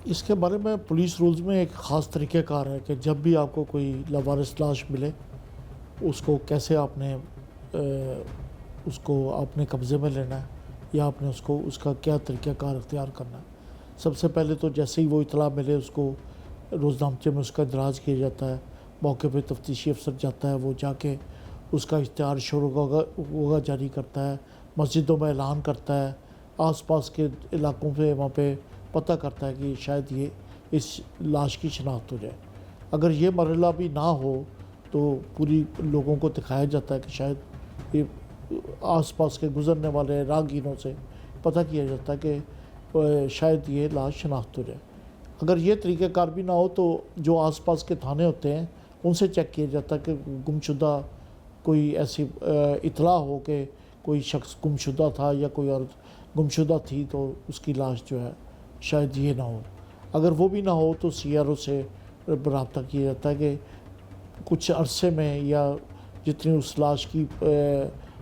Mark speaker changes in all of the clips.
Speaker 1: اس کے بارے میں پولیس رولز میں ایک خاص طریقہ کار ہے کہ جب بھی آپ کو کوئی لاوارث لاش ملے اس کو کیسے آپ نے اس کو اپنے قبضے میں لینا ہے یا آپ نے اس کا کیا طریقہ کار اختیار کرنا ہے۔ سب سے پہلے تو جیسے ہی وہ اطلاع ملے اس کو روزنامچے میں اس کا اندراج کیا جاتا ہے، موقع پہ تفتیشی افسر جاتا ہے، وہ جا کے اس کا اشتہار شروع ہوگا جاری کرتا ہے، مسجدوں میں اعلان کرتا ہے، آس پاس کے علاقوں پہ وہاں پہ پتہ کرتا ہے کہ شاید یہ اس لاش کی شناخت ہو جائے۔ اگر یہ مرحلہ بھی نہ ہو تو پوری لوگوں کو دکھایا جاتا ہے کہ شاید یہ آس پاس کے گزرنے والے راہگیروں سے پتہ کیا جاتا ہے کہ شاید یہ لاش شناخت ہو جائے۔ اگر یہ طریقہ کار بھی نہ ہو تو جو آس پاس کے تھانے ہوتے ہیں ان سے چیک کیا جاتا ہے کہ گمشدہ کوئی ایسی اطلاع ہو کہ کوئی شخص گمشدہ تھا یا کوئی عورت گمشدہ تھی تو اس کی لاش جو ہے شاید یہ نہ ہو۔ اگر وہ بھی نہ ہو تو سی آر او سے رابطہ کیا جاتا ہے کہ کچھ عرصے میں یا جتنی اس لاش کی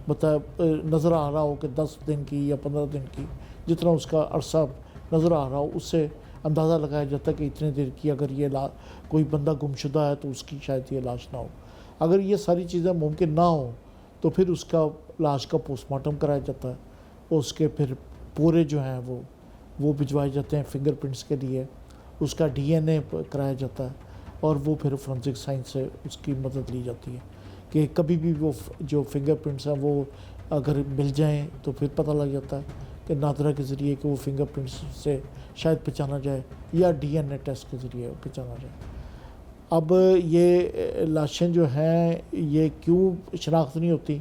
Speaker 1: نظر آ رہا ہو کہ 10 دن کی یا 15 دن کی جتنا اس کا عرصہ نظر آ رہا ہو اس سے اندازہ لگایا جاتا ہے کہ اتنے دیر کی اگر یہ کوئی بندہ گمشدہ ہے تو اس کی شاید یہ لاش نہ ہو۔ اگر یہ ساری چیزیں ممکن نہ ہوں تو پھر اس کا لاش کا پوسٹ مارٹم کرایا جاتا ہے اور اس کے پھر پورے جو ہیں وہ بھجوائے جاتے ہیں فنگر پرنٹس کے لیے، اس کا ڈی این اے کرایا جاتا ہے اور وہ پھر فورنسک سائنس سے اس کی مدد لی جاتی ہے کہ کبھی بھی وہ جو فنگر پرنٹس ہیں وہ اگر مل جائیں تو پھر پتہ لگ جاتا ہے کہ نادرہ کے ذریعے کہ وہ فنگر پرنٹس سے شاید پہچانا جائے یا ڈی این اے ٹیسٹ کے ذریعے پہچانا جائے۔ اب یہ لاشیں جو ہیں یہ کیوں شناخت نہیں ہوتی،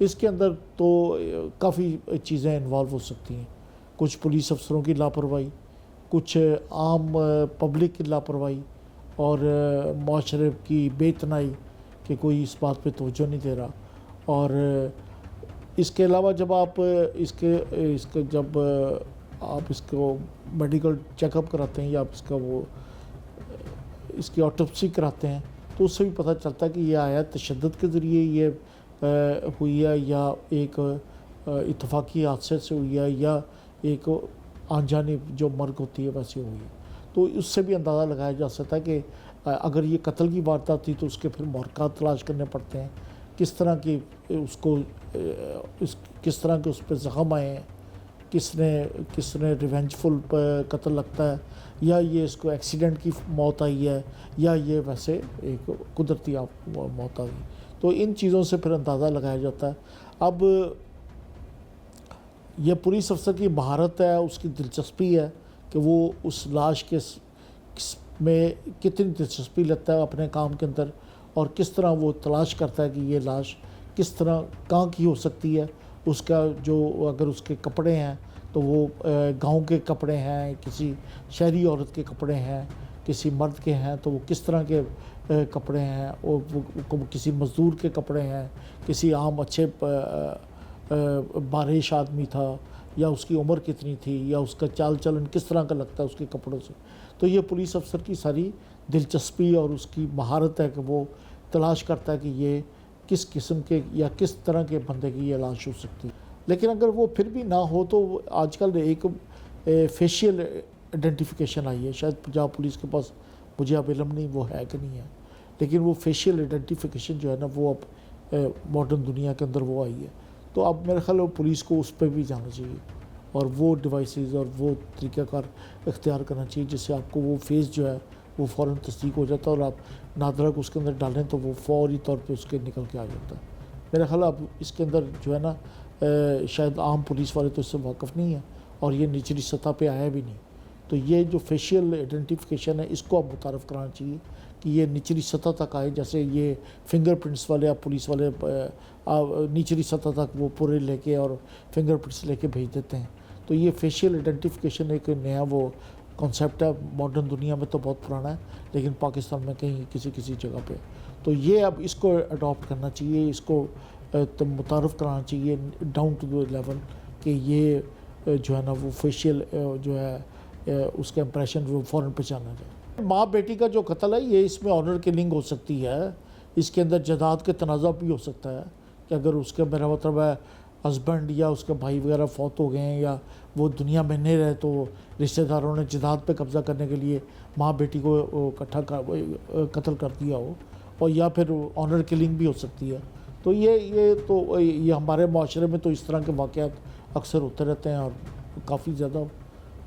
Speaker 1: اس کے اندر تو کافی چیزیں انوالو ہو سکتی ہیں۔ کچھ پولیس افسروں کی لاپرواہی، کچھ عام پبلک کی لاپرواہی اور معاشرے کی بے اتنائی کہ کوئی اس بات پہ توجہ نہیں دے رہا۔ اور اس کے علاوہ جب آپ جب آپ اس کو میڈیکل چیک اپ کراتے ہیں یا آپ اس کی آٹوپسی کراتے ہیں تو اس سے بھی پتہ چلتا ہے کہ یہ آیا تشدد کے ذریعے یہ ہوئی ہے یا ایک اتفاقی حادثے سے ہوئی ہے یا ایک آن جانب جو مرگ ہوتی ہے ویسے ہوئی ہے۔ تو اس سے بھی اندازہ لگایا جا سکتا ہے کہ اگر یہ قتل کی واردات تھی تو اس کے پھر محرکات تلاش کرنے پڑتے ہیں، کس طرح کے اس پہ زخم آئے ہیں، کس نے ریونجفل قتل لگتا ہے یا یہ اس کو ایکسیڈنٹ کی موت آئی ہے یا یہ ویسے ایک قدرتی موت آ گئی۔ تو ان چیزوں سے پھر اندازہ لگایا جاتا ہے۔ اب یہ پولیس افسر کی مہارت ہے، اس کی دلچسپی ہے کہ وہ اس لاش کے میں کتنی دلچسپی لیتا ہے اپنے کام کے اندر اور کس طرح وہ تلاش کرتا ہے کہ یہ لاش کس طرح کہاں کی ہو سکتی ہے۔ اس کا جو اگر اس کے کپڑے ہیں تو وہ گاؤں کے کپڑے ہیں، کسی شہری عورت کے کپڑے ہیں، کسی مرد کے ہیں تو وہ کس طرح کے کپڑے ہیں، اور وہ کسی مزدور کے کپڑے ہیں، کسی عام اچھے بارش آدمی تھا یا اس کی عمر کتنی تھی یا اس کا چال چلن کس طرح کا لگتا ہے اس کے کپڑوں سے۔ تو یہ پولیس افسر کی ساری دلچسپی اور اس کی مہارت ہے کہ وہ تلاش کرتا ہے کہ یہ کس قسم کے یا کس طرح کے بندے کی یہ لاش ہو سکتی ہے۔ لیکن اگر وہ پھر بھی نہ ہو تو آج کل ایک فیشیل آئیڈینٹیفیکیشن آئی ہے، شاید پنجاب پولیس کے پاس مجھے اب علم نہیں وہ ہے کہ نہیں ہے، لیکن وہ فیشیل آئیڈینٹیفیکیشن جو ہے نا وہ اب ماڈرن دنیا کے اندر وہ آئی ہے۔ تو اب میرے خیال ہے پولیس کو اس پہ بھی جانا چاہیے اور وہ ڈیوائسز اور وہ طریقہ کار اختیار کرنا چاہیے جس سے آپ کو وہ فیس جو ہے وہ فوراً تصدیق ہو جاتا ہے اور آپ نادرہ کو اس کے اندر ڈالیں تو وہ فوری طور پہ اس کے نکل کے آ جاتا ہے۔ میرا خیال اب اس کے اندر جو ہے نا شاید عام پولیس والے تو اس سے واقف نہیں ہیں اور یہ نچلی سطح پہ آیا بھی نہیں۔ تو یہ جو فیشیل آئیڈینٹیفیکیشن ہے اس کو اب متعارف کرانا چاہیے کہ یہ نچلی سطح تک آئے، جیسے یہ فنگر پرنٹس والے اب پولیس والے نچلی سطح تک وہ پورے لے کے اور فنگر پرنٹس لے کے بھیج دیتے ہیں۔ تو یہ فیشیل آئیڈینٹیفیکیشن ایک نیا وہ کانسیپٹ ہے، ماڈرن دنیا میں تو بہت پرانا ہے لیکن پاکستان میں کہیں کسی جگہ پہ۔ تو یہ اب اس کو اڈاپٹ کرنا چاہیے، اس کو متعارف کرانا چاہیے ڈاؤن ٹو دی لیول کہ یہ جو ہے نا وہ فیشیل جو ہے اس کا امپریشن وہ فوراً پہچانا جائے۔ ماں بیٹی کا جو قتل ہے یہ اس میں آنر کلنگ ہو سکتی ہے، اس کے اندر جائیداد کے تنازع بھی ہو سکتا ہے کہ اگر اس کا میرا مطلب ہے ہسبینڈ یا اس کے بھائی وغیرہ فوت ہو گئے ہیں یا وہ دنیا میں نہیں رہے تو رشتہ داروں نے جائیداد پہ قبضہ کرنے کے لیے ماں بیٹی کو قتل کر دیا ہو، اور یا پھر آنر کلنگ بھی ہو سکتی ہے. تو یہ ہمارے معاشرے میں تو اس طرح کے واقعات اکثر ہوتے رہتے ہیں اور کافی زیادہ